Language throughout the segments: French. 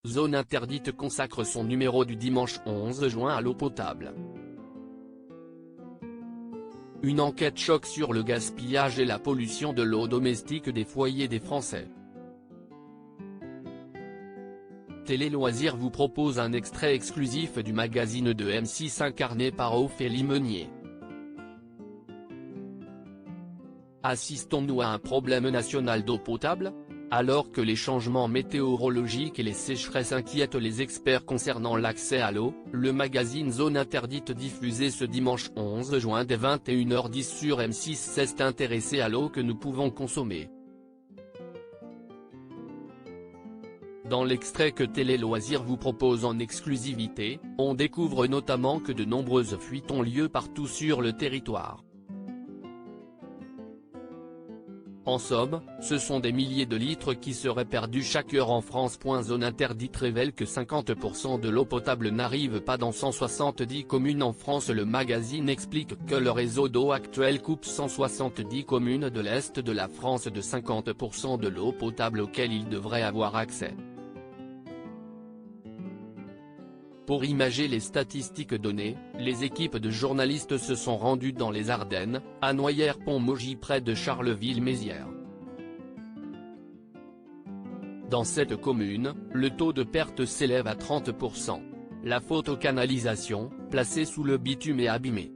Zone interdite consacre son numéro du dimanche 11 juin à l'eau potable. Une enquête choc sur le gaspillage et la pollution de l'eau domestique des foyers des Français. Télé Loisirs vous propose un extrait exclusif du magazine de M6 incarné par Ophélie Meunier. Assistons-nous à un problème national d'eau potable ? Alors que les changements météorologiques et les sécheresses inquiètent les experts concernant l'accès à l'eau, le magazine Zone Interdite diffusé ce dimanche 11 juin dès 21h10 sur M6 s'est intéressé à l'eau que nous pouvons consommer. Dans l'extrait que Télé Loisirs vous propose en exclusivité, on découvre notamment que de nombreuses fuites ont lieu partout sur le territoire. En somme, ce sont des milliers de litres qui seraient perdus chaque heure en France. Zone Interdite révèle que 50% de l'eau potable n'arrive pas dans 170 communes en France. Le magazine explique que le réseau d'eau actuel coupe 170 communes de l'Est de la France de 50% de l'eau potable auquel ils devraient avoir accès. Pour imager les statistiques données, les équipes de journalistes se sont rendues dans les Ardennes, à Noyers-Pont-Maugis près de Charleville-Mézières. Dans cette commune, le taux de perte s'élève à 30%. La faute aux canalisations, placées sous le bitume est abîmée.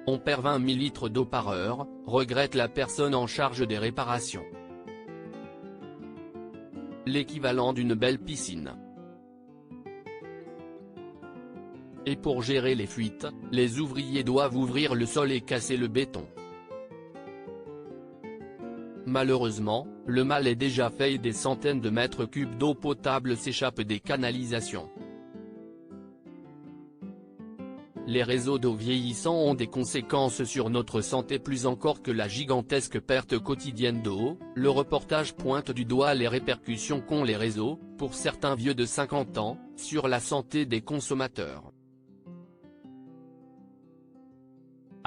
On perd 20 000 litres d'eau par heure, regrette la personne en charge des réparations. L'équivalent d'une belle piscine. Et pour gérer les fuites, les ouvriers doivent ouvrir le sol et casser le béton. Malheureusement, le mal est déjà fait et des centaines de mètres cubes d'eau potable s'échappent des canalisations. Les réseaux d'eau vieillissants ont des conséquences sur notre santé plus encore que la gigantesque perte quotidienne d'eau. Le reportage pointe du doigt les répercussions qu'ont les réseaux, pour certains vieux de 50 ans, sur la santé des consommateurs.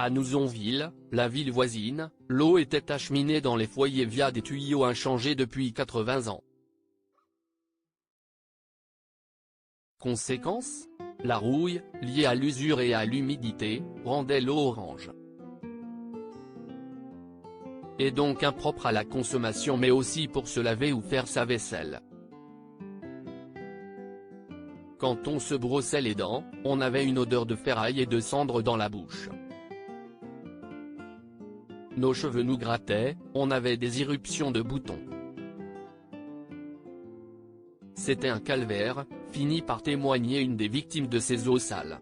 À Nouzonville, la ville voisine, l'eau était acheminée dans les foyers via des tuyaux inchangés depuis 80 ans. Conséquence ? La rouille, liée à l'usure et à l'humidité, rendait l'eau orange. Et donc impropre à la consommation mais aussi pour se laver ou faire sa vaisselle. Quand on se brossait les dents, on avait une odeur de ferraille et de cendre dans la bouche. Nos cheveux nous grattaient, on avait des éruptions de boutons. C'était un calvaire, finit par témoigner une des victimes de ces eaux sales.